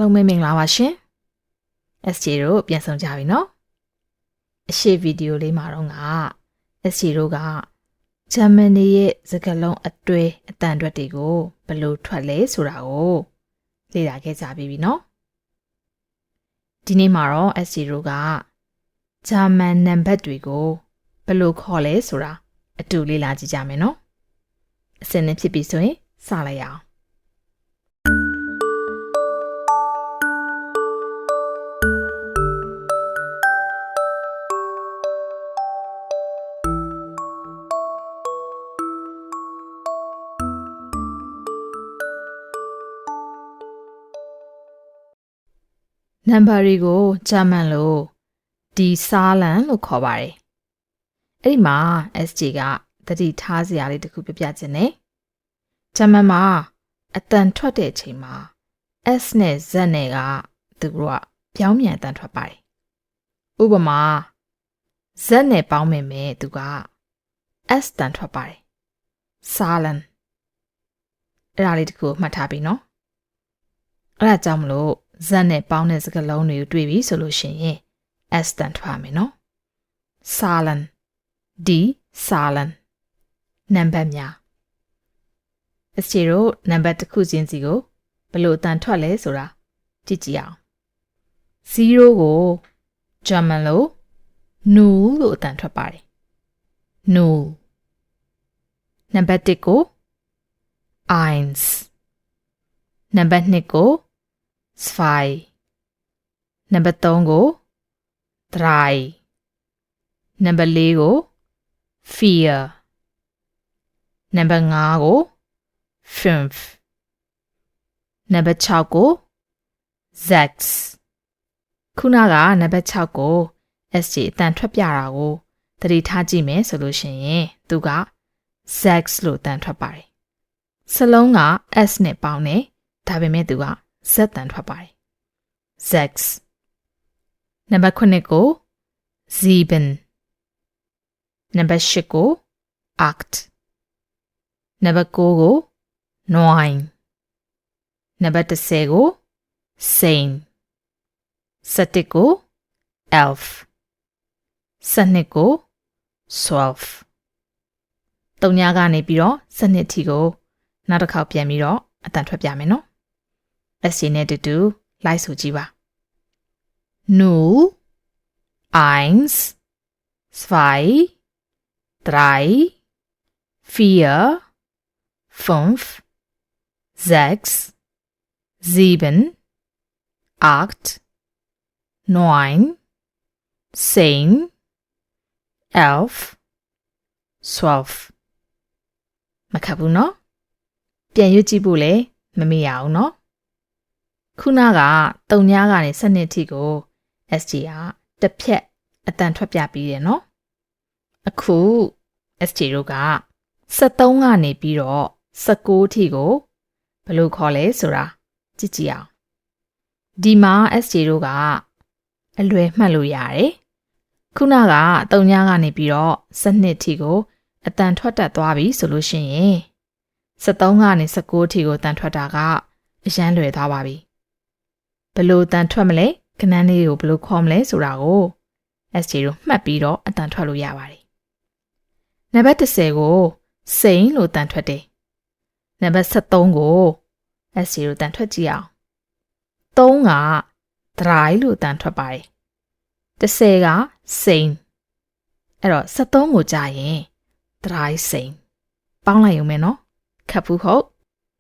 လုံးမင်္ဂလာပါရှင် SJ တို့ပြန်ဆောင်ကြပြီနော်အရှိဗီဒီယိုလေးမှာတော့SJ တို့ကဂျာမနီရဲ့စကားလုံးအတွေ့အတန်အတွက်တွေကိုဘယ်လိုထွက်လဲဆိုတာကိုလေ့လာခဲ့ကြပြီနော်ဒီနေ့မှာတော့SJ တို့ကဂျာမန်နံပါတ်တွေကိုဘယ်လိုခေါ်လဲဆိုတာအတူလေ့လာကြည့်ကြမယ်နော်အစင်းနဲ့ဖြစ်ပြီဆိုရင်စလိုက်ရအောင်နံပါတ်တွေကိုဂျာမန်လိုဒီဆာလန်လို့ခေါ်ပါတယ်။အဲ့ဒီမှာ SJ ကသတိထားစရာလေးတစ်ခုပြပြခြင်းနဲ့ဂျာမန်မှာအတန်ထွက်တဲ့အချိန်မှာ S နဲ့ Z နဲ့ကသူတို့ကပြောင်းပြန်အတန်ထွက်ပါတယ်။ဥပမာ Z နဲ့ပေါင်းမယ်သူက S တန်ထွက်ပါတယ်။ဆာလန်အဲ့ဒါလေးတစ်ခုမှတ်ထားပြီနော်။အဲ့ဒါကြောင့်မလို့Z နဲ့ပေါင်းတဲ့စကားလုံးတွေကိုတွေ့ပြီဆိုလို့ရှိရင် S တန်ထွက်မယ်နော်။ Zahlen die Zahlen နံပါတ်များအစီတို့နံပါတ်တစ်ခုချင်းစီကိုဘယ်လိုအတန်ထွက်လဲဆိုတာကြည့်ကြည့်အောင်0ကိုဂျာမန်လို null လို့အတန်ထွက်ပါတယ် null နံပါတ်1ကို eins နံပါတ်2ကို2 နံပါတ်3ကို3 နံပါတ်4ကို4နံပါတ်5ကို5နံပါတ်6ကို6ခုနကနံပါတ်6ကို SJ အတန်ထွက်ပြတာကိုသတိထားကြည့်မယ်ဆိုလို့ရှိရင်သူက6လို့တန်ထွက်ပါတယ်စလုံးက S နဲ့ပေါင်းတယ်ဒါပေမဲ့သူကZ တန်ထွက်ပါတယ်6နံပါတ်9ကို7နံပါတ်10ကို8နံပါတ်9ကို9နံပါတ်10ကို10 11ကို11 12ကို12တုံညာကနေပြီးတော့12ထီကိုနောက်တစ်ခေါက်ပြန်ပြီးတော့အတန်ထွက်ပြမယ်နော်SJ နဲ့တူတူလိုက်ဆိုကြည့်ပါ0 1 2 3 4 5 6 7 8 9 10 11 12မခပ်ဘူးနော်ပြန်ရွတ်ကြည့်ဖို့လေမမေ့ရအောင်နော်ခုနကတုံညာကနေ12ထိကို SJ ကတစ်ဖြက်အတန်ထွက်ပြပြီးတယ်နော်အခု SJ တို့က73ကနေပြီးတော့19ထိကိုဘယ်လိုခေါ်လဲဆိုတာကြည့်ကြည့်အောင်ဒီမှာ SJ တို့ကအလွယ်မှတ်လို့ရတယ်ခုနကတုံညာကနေပြီးတော့12ထိကိုအတန်ထွက်တတ်သွားပြီဆိုလို့ရှိရင်73ကနေ19ထိကိုအတန်ထွက်တာကအရန်လွယ်သွားပါပြီဘယ်လိုအတန်ထွက်မလဲခဏလေးကိုဘယ်လိုခေါ်မလဲဆိုတာကို SJ တို့မှတ်ပြီးတော့အတန်ထွက်လို့ရပါတယ်နံပါတ်10ကိုစိန်လို့တန်ထွက်တယ်နံပါတ်73ကို SJ တို့တန်ထွက်ကြည့်အောင်3က dry လို့တန်ထွက်ပါတယ်10ကစိန်အဲ့တော့73ကိုကြာရင် dry စိန်ပေါင်းလိုက်ရုံပဲနော်ခပ်ဘူးဟုတ်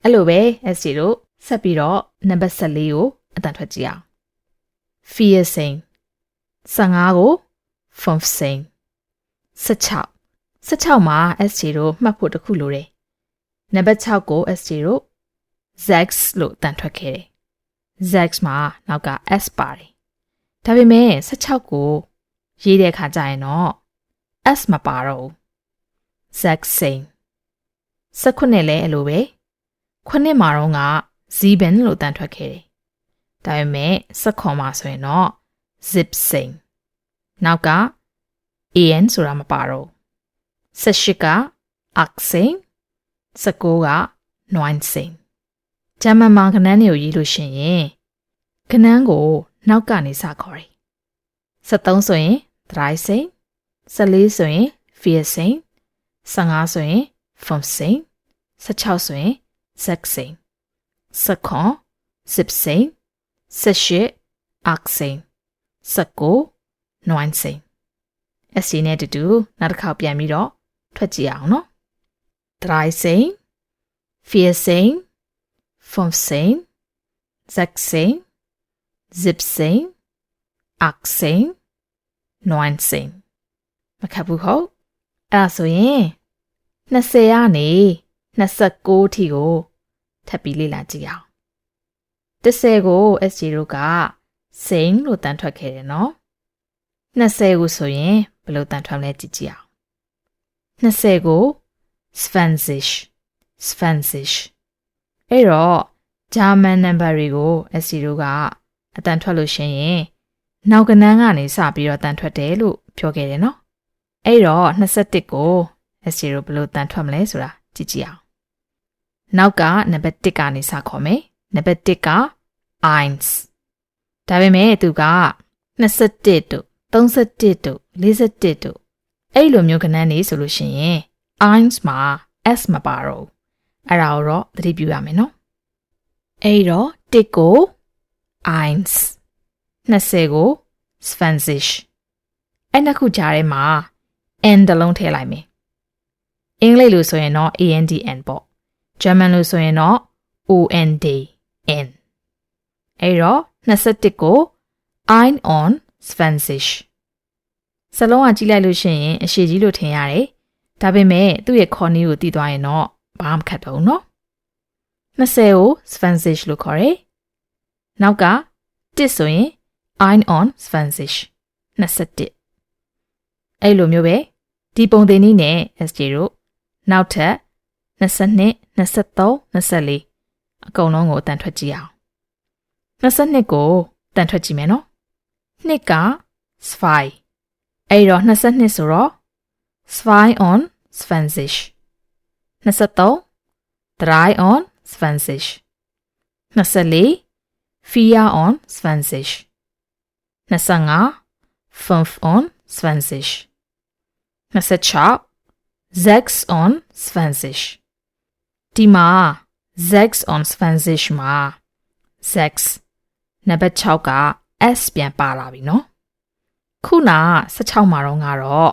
အဲ့လိုပဲ SJ တို့ဆက်ပြီးတော့နံပါတ်14ကိုအတန်ထွက်ကြည့်အောင်4စိန်15ကို5စိန်16မှာ SJ တို့မှတ်ဖို့တစ်ခုလိုတယ်နံပါတ်6ကို SJ တို့ 6လို့တန်ထွက်ခဲ့တယ်6မှာနောက်က S ပါတယ်ဒါပေမဲ့16ကိုရေးတဲ့အခါကျရင်တော့ S မပါတော့ဘူး6စိန်19လည်းအဲ့လိုပဲ9မှာတော့က7လို့တန်ထွက်ခဲ့တယ်ဒါပေမဲ့19မှာဆိုရင်တော့ zip စိန်နောက်က an ဆိုတာမပါတော့18က accent 19က nuancing ဂျာမန်မှာခဏနေကိုရေးလို့ရှိရင် ကနန်းကိုနောက်ကနေစခေါ်တယ်73ဆိုရင် driving 14ဆိုရင် fearsing 15ဆိုရင် fumsing 16ဆိုရင် sexing 19 zipsing 18 axing 19 nuancing SC နဲ့တူတူနောက်တစ်ခေါက်ပြန်ပြီးတော့ထွက်ကြည့်အောင်နော် driving fearsing fumsing sexing zipsing axing nuancing မခက်ဘူးဟုတ်အဲ့ဒါဆိုရင်20ကနေ29အထိကိုထပ်ပြီးလေ့လာကြည့်အောင်10ကို SG တို့က sing လို့တန်ထွက်ခဲ့တယ်နော်20ကိုဆိုရင်ဘယ်လိုတန်ထွက်လဲကြည့်ကြည့်အောင်20ကို Svensish အဲ့တော့ German number တွေကို SG တို့ကအတန်ထွက်လို့ရှိရင်နောက်ကနန်းကနေစပြီးတော့တန်ထွက်တယ်လို့ပြောခဲ့တယ်နော်အဲ့တော့21ကို SG တို့ဘယ်လိုတန်ထွက်မလဲဆိုတာကြည့်ကြည့်အောင်နောက်ကနံပါတ်1ကနေစခေါ်မယ်နံပါတ်1က eins ဒါပေမဲ့သူက21တို့31တို့41တို့အဲ့လိုမျိုးကဏ္ဍနေဆိုလို့ရှိရင် eins မှာ s မပါတော့အဲ့ဒါကိုတော့သတိပြုရမယ်နော်အဲ့တော့1ကို eins 20ကို Svensish အဲ့နှစ်ခုကြားထဲမှာ n တလုံးထည့်လိုက်မယ်အင်္ဂလိပ်လို့ဆိုရင်တော့ ANDN ပေါ့ဂျာမန်လို့ဆိုရင်တော့ ONDN အဲ့တော့21ကို ein on Svensish စလုံးကကြည့်လိုက်လို့ရှိရင်အရှိကြီးလို့ထင်ရတယ်ဒါပေမဲ့သူ့ရဲ့ခေါ်နည်းကိုသိသွားရင်တော့ဘာမှမခက်တော့ဘူးเนาะ20ကို Svensish လို့ခေါ်တယ်နောက်က1ဆိုရင် ein on Svensish 21အဲ့လိုမျိုးပဲဒီပုံသင်နည်းနဲ့ SJ တို့နောက်ထပ်22 23 24အကုန်လုံးကိုတန်ထွက်ကြည့်အောင်22ကိုတန်ထွက်ကြည့်မယ်နော်2က zwei အဲ့တော့22ဆိုတော့ zwei on Svensish 23 3 on Svensish 24 4 on Svensish 25 5 on Svensish 26 6 on Svensish ဒီမှာ 6 on Svensish မှာ 6 နံပါတ်6က s ပြန်ပါလာပြီနော်ခုန16မှာတော့ငါတော့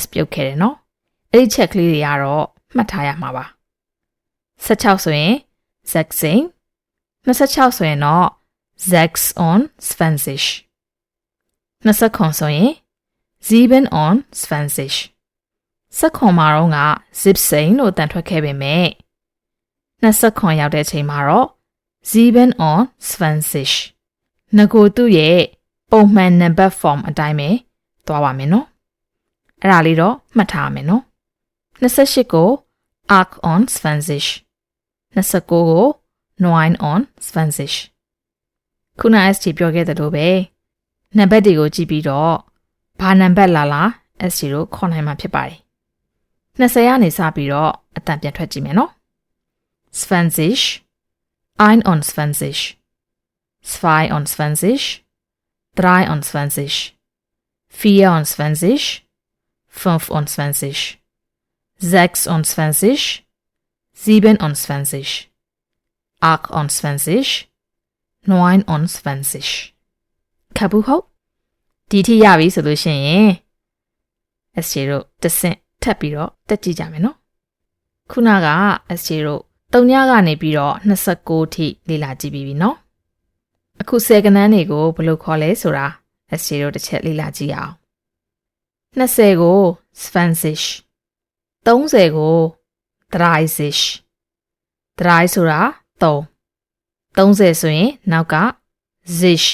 s ပြုတ်ခဲ့တယ်နော်အဲ့ဒီချက်ကလေးတွေကတော့မှတ်ထားရမှာပါ16ဆိုရင် sexing 26ဆိုရင်တော့ 6 on Svensish 29ဆိုရင် 7 on Svensish 19မှာတော့ငါ zipsing လို့တန်ထွက်ခဲ့ပေမဲ့29ရောက်တဲ့အချိန်မှာတော့ 7 on Svensish ငကိုသူ့ရဲ့ပုံမှန်နံပါတ် form အတိုင်းပဲသွားပါမယ်နော်အဲ့ဒါလေးတော့မှတ်ထားရမယ်နော်28ကို arc on Svensish 29ကို 9 on Svensish ခုန ST ပြောခဲ့သလိုပဲနံပါတ်တွေကိုကြည့်ပြီးတော့ဘာနံပါတ်လာ ST တို့ခေါ်နိုင်မှာဖြစ်ပါတယ်20ကနေစပြီးတော့အတန်ပြန်ထွက်ကြည့်မယ်နော် Svensish ein on Svensish 2 on Svensish 3 on Svensish 4 on Svensish 5 on Svensish 6 on Svensish 7 on Svensish 8 on Svensish 9 on Svensish ခပ်ဘူးဟုတ်ဒီထိရပြီဆိုလို့ရှိရင် SJ တို့တစ်ဆင့်ထပ်ပြီးတော့တက်ကြည့်ကြမယ်နော်ခုနက SJ တို့3ညကနေပြီးတော့29ထိလေ့လာကြည့်ပြီးပြီနော်အခု10ကဏ္ဍတွေကိုဘယ်လိုခေါ်လဲဆိုတာ SJ တို့တစ်ချက်လေ့လာကြည့်အောင်20ကို Svensish 30ကို Dreisish Drei ဆိုတာ3 30ဆိုရင်နောက်က Sich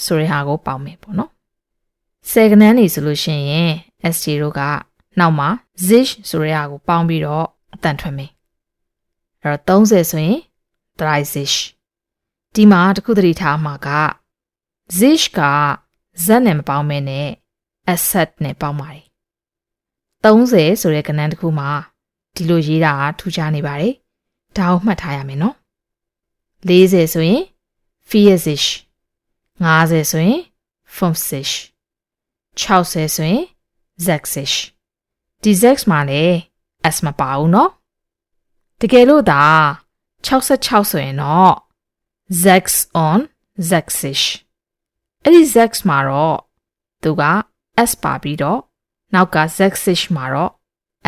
ဆိုတဲ့ဟာကိုပေါင်းမယ်ပေါ့နော်10ကဏ္ဍနေဆိုလို့ရှိရင် SJ တို့ကနောက်မှာ Sich ဆိုတဲ့ဟာကိုပေါင်းပြီးတော့အတန်ထွက်မယ်အဲ့တော့30ဆိုရင် Dreisish ဒီမှာတစ်ခုသတိထားမှာက Sich က Z နဲ့မပေါင်းမဲနဲ့ asset နဲ့ပေါင်းပါတယ်30ဆိုတဲ့ကဏ္ဍတစ်ခုမှာဒီလိုရေးတာထူးခြားနေပါတယ်ဒါကိုမှတ်ထားရမယ်နော်40ဆိုရင် Physisch 50ဆိုရင် 50 60ဆိုရင် 60ဒီ Z မှာလည်း S မပါဘူးနော်တကယ်လို့သာ66ဆိုရင်တော့ Z on Z6အဲ့ဒီ Z မှာတော့သူက S ပါပြီးတော့နောက်က Z6 မှာတော့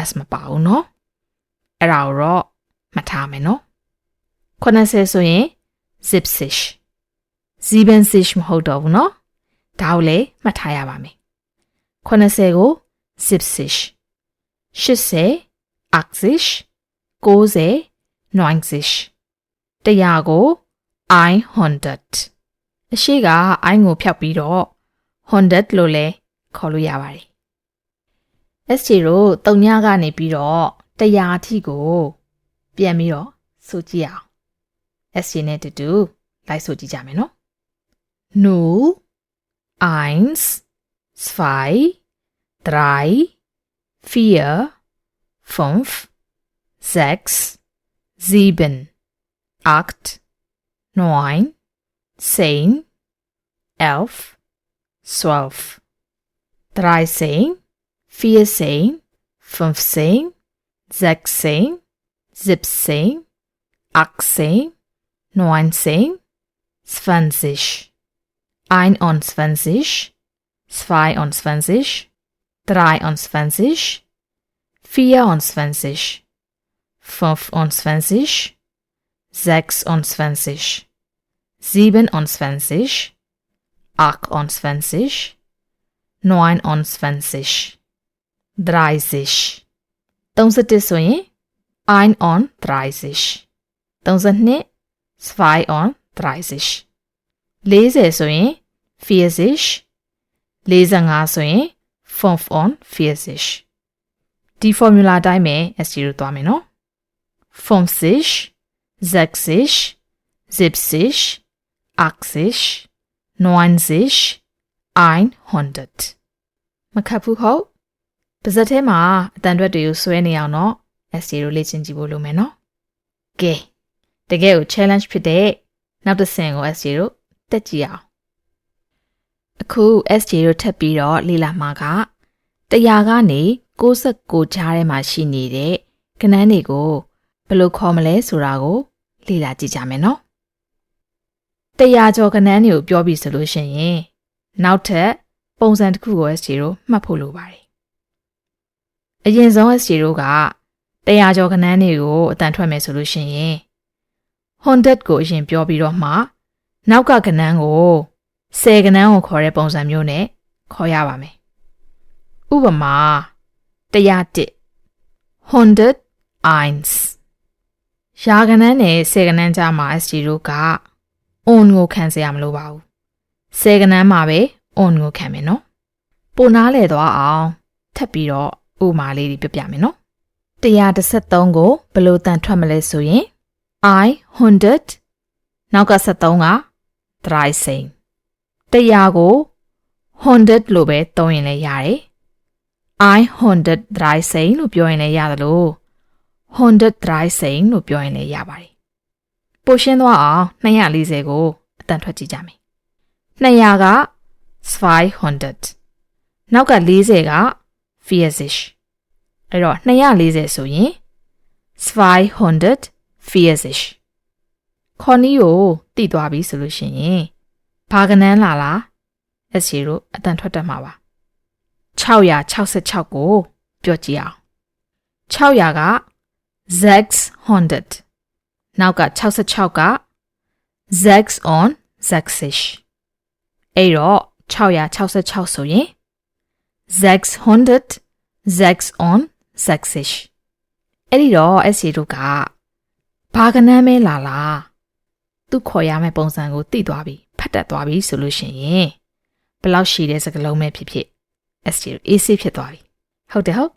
S မပါဘူးနော်အဲ့ဒါကိုတော့မှတ်ထားမယ်နော်80ဆိုရင် Zipsish 7-6မဟုတ်တော့ဘူးနော်ဒါကိုလည်းမှတ်ထားရပါမယ်80ကို Zipsish 80 Axish 90 Noinsish 100ကို 100အရှိက I ကိုဖျောက်ပြီးတော့100လို့လည်းခေါ်လို့ရပါတယ် SJ တို့3ညကနေပြီးတော့100အထိကိုပြန်ပြီးတော့ဆိုကြည့်အောင် SJ နဲ့တူတူလိုက်ဆိုကြည့်ကြမယ်နော် 0 1 2 3 4 5 6 7 8 9 10 11 12 13 14 15 16 17 18 19 20 21 22 23 24 25 26 27 28 29 30 31ဆိုရင် 1 on 30 32 2 on 30 40ဆိုရင် 40 45ဆိုရင် 5 on 40ဒီ formula အတိုင်းပဲ S0 သွားမယ်နော် 50 60 70 80 90 100မခတ်ဘူးဟုတ်ပါဇက်ထဲမှာအတန်တွက်တွေကိုဆွဲနေအောင်တော့ S0 လေ့ကျင့်ကြည့်ဖို့လိုမယ်နော်ကဲတကယ်ကို challenge ဖြစ်တဲ့နောက်တစ်ဆင့်ကို S0 တက်ကြည့်အောင်အခု S0 ထပ်ပြီးတော့လေ့လာမှာက100ကနေ69ကြားထဲမှာရှိနေတဲ့ကဏ္ဍတွေကိုဘယ်လိုခေါ်မလဲဆိုတာကိုလေ့လာကြည့်ကြမယ်နော်100ကျော်ကဏ္ဍတွေကိုပြောပြီးဆိုလို့ရှိရင်နောက်ထပ်ပုံစံတစ်ခုကို S0 မှတ်ဖို့လိုပါတယ်အရင်ဆုံး S0 က100ကျော်ကဏ္ဍတွေကိုအတန်ထွက်မယ်ဆိုလို့ရှိရင်100ကိုအရင်ပြောပြီးတော့မှနောက်ကကဏ္ဍကို10ကဏ္ဍကိုခေါ်တဲ့ပုံစံမျိုးနဲ့ခေါ်ရပါမယ်ဥပမာ101 101ရာကဏ္ဍနဲ့10ကဏ္ဍကြားမှာ S0 က on ကိုခံစေရမလို့ပါဘူး10ကဏ္ဍမှာပဲ on ကိုခံမယ်နော်ပိုနားလေသွားအောင်ထပ်ပြီးတော့ဥပမာလေးတွေပြပြမယ်နော်113ကိုဘယ်လိုတန်ထွက်မလဲဆိုရင် I 100နောက်က73က 30 100ကို 100လို့ပဲသုံးရင်လည်းရတယ် I 100 30လို့ပြောရင်လည်းရတယ်လို့100 30လို့ပြောရင်လည်းရပါတယ်ပိုရှင်းသွားအောင်240ကိုအတန်ထွက်ကြည့်ကြမယ်200က500နောက်က40က40အဲ့တော့240ဆိုရင်540ခေါ်နီးကိုတိသွားပြီဆိုလို့ရှိရင်ဘာကဏ္ဍလာလား S0 အတန်ထွက်တတ်မှာပါ666ကိုပြောကြည့်အောင်600က Z100နောက်က66က Z on Z6အဲ့တော့666ဆိုရင် Z100 Z on Z6အဲ့ဒီတော့ S0 ကဘာကဏ္ဍမဲလာလားသူခေါ်ရမယ့်ပုံစံကိုသိသွားပြီဖတ်တတ်သွားပြီဆိုလို့ရှိရင်ဘယ်လောက်ရှိတဲ့စကားလုံးပဲဖြစ်ဖြစ် S0 AC ဖြစ်သွားပြီဟုတ်တယ်ဟုတ်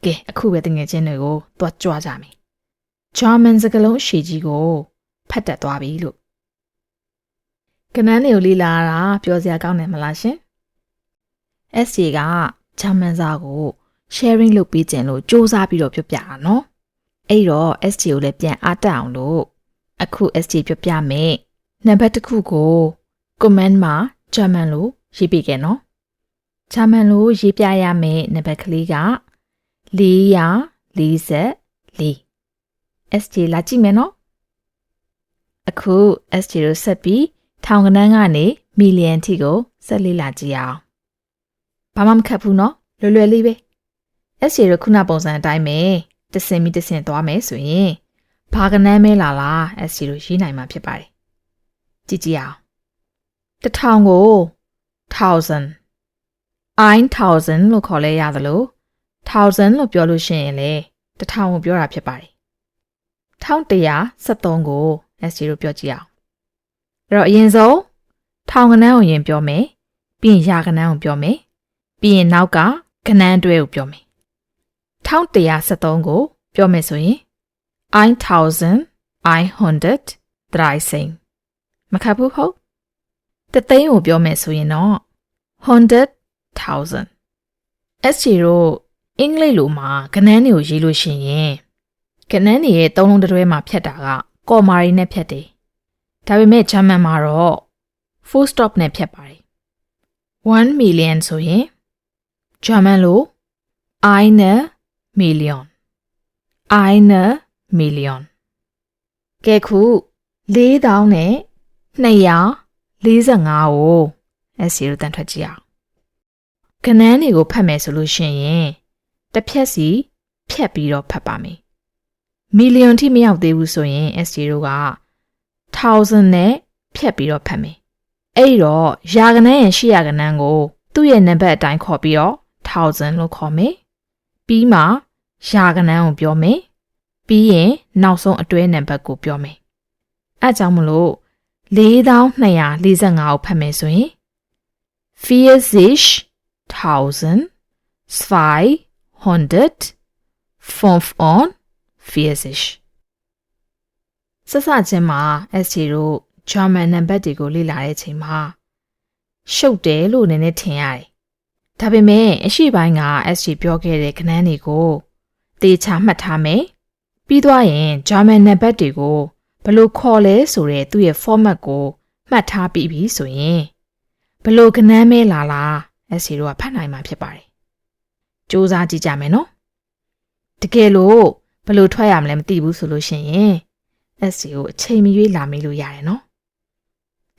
ကဲအခုပဲတငယ်ချင်းတွေကိုသွားကြွားကြမယ် German စကားလုံးရှည်ကြီးကိုဖတ်တတ်သွားပြီလို့ကဏ္ဍတွေကိုလေ့လာတာပြောစရာကောင်းတယ်မလားရှင် SJ က German စာကို sharing လုပ်ပေးခြင်းလို့စူးစမ်းပြီးတော့ပြောပြတာနော်အဲ့တော့ SJ ကိုလည်းပြန်အားတက်အောင်လို့အခု SJ ပြောပြမယ်နံပါတ်တစ်ခုကို comment မှာ German လို့ရေးပြခဲ့နော် German လို့ရေးပြရမယ့်နံပါတ်ကလေးက444 SJ လာကြည့်မယ်နော်အခု SJ တို့ဆက်ပြီးထောင်ကနန်းကနေမီလီယံထိကိုဆက်လေးလာကြည့်အောင်ဘာမှမခက်ဘူးနော်လွယ်လွယ်လေးပဲ SJ တို့ခုနပုံစံအတိုင်းပဲတဆင်ပြီးတဆင်သွားမယ်ဆိုရင်ဘာကနန်းမဲလာလား SJ တို့ရေးနိုင်မှာဖြစ်ပါတယ်ကြည့်ကြည့်အောင်1000ကို1000 1000လို့ခေါ်လဲရသလို1000လို့ပြောလို့ရှိရင်လေ1000ကိုပြောတာဖြစ်ပါတယ်1173ကို SJ တို့ပြောကြည့်အောင်အဲ့တော့အရင်ဆုံးထောင်ကနန်းကိုရင်ပြောမယ်ပြီးရင်ရာကနန်းကိုပြောမယ်ပြီးရင်နောက်ကကနန်းတွဲကိုပြောမယ်1173ကိုပြောမယ်ဆိုရင်1113မခက်ဘူးဟုတ်တသိန်းကိုပြောမယ်ဆိုရင်တော့100,000 SJ တို့အင်္ဂလိပ်လိုမှာကနန်းတွေကိုရေးလို့ရှိရင်ကနန်းတွေရဲ့သုံးလုံးတွဲမှာဖြတ်တာကကော်မာတွေနဲ့ဖြတ်တယ်ဒါပေမဲ့ဂျာမန်မှာတော့ full stop နဲ့ဖြတ်ပါတယ်1 million ဆိုရင်ဂျာမန်လိုeine Million eine Million ကဲခု4000နဲ့245ကို SJ တို့တန်ထွက်ကြည့်အောင်ကနန်းတွေကိုဖတ်မယ်ဆိုလို့ရှိရင်တစ်ဖြက်စီဖြတ်ပြီးတော့ဖတ်ပါမယ်မီလီယံထိမရောက်သေးဘူးဆိုရင် SJ တို့က1000နဲ့ဖြတ်ပြီးတော့ဖတ်မယ်အဲ့တော့ရာကနန်းရဲ့800ကနန်းကိုသူ့ရဲ့နံပါတ်အတိုင်းခေါ်ပြီးတော့1000လို့ခေါ်မယ်ပြီးမှရာကနန်းကိုပြောမယ်ပြီးရင်နောက်ဆုံးအတွဲနံပါတ်ကိုပြောမယ်အဲကြောင့်မလို့4245ကိုဖတ်မယ်ဆိုရင်40,245 စစချင်းမှာ SJ တို့ German နံပါတ်တွေကိုလေ့လာတဲ့အချိန်မှာရှုပ်တယ်လို့နည်းနည်းထင်ရတယ်။ဒါပေမဲ့အရှိပိုင်းက SJ ပြောခဲ့တဲ့ကဏ္ဍတွေကိုသေချာမှတ်ထားမယ်။ပြီးသွားရင် German နံပါတ်တွေကိုဘယ်လိုခေါ်လဲဆိုတဲ့သူ့ရဲ့ format ကိုမှတ်ထားပြီးပြီဆိုရင်ဘယ်လိုကဏ္ဍမဲလာလား SJ တို့ကဖတ်နိုင်မှာဖြစ်ပါတယ်။စူးစမ်းကြည့်ကြမယ်နော်။တကယ်လို့ဘယ်လိုထွက်ရမလဲမသိဘူးဆိုလို့ရှိရင်SJ ကိုအချိန်မရွေးလာမေးလို့ရတယ်နော်။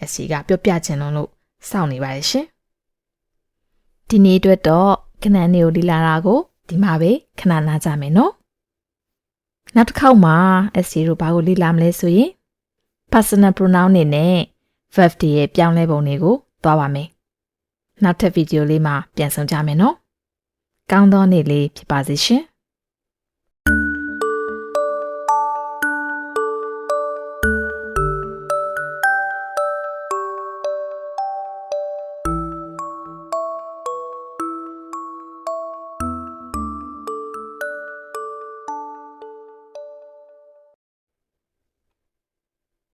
SJ ကပြောပြချင်လို့စောင့်နေပါတယ်ရှင်။ဒီနေ့အတွက်တော့ခဏနေကိုလေ့လာတာကိုဒီမှာပဲခဏနားကြမယ်နော်။နောက်တစ်ခေါက်မှာ SJ တို့ဘာကိုလေ့လာမလဲဆိုရင် personal pronoun တွေနဲ့ verb တွေရဲ့ပြောင်းလဲပုံတွေကိုသွားပါမယ်။နောက်ထပ်ဗီဒီယိုလေးမှာပြန်ဆောင်ကြမယ်နော်။ကောင်းသောနေ့လေးဖြစ်ပါစေရှင်။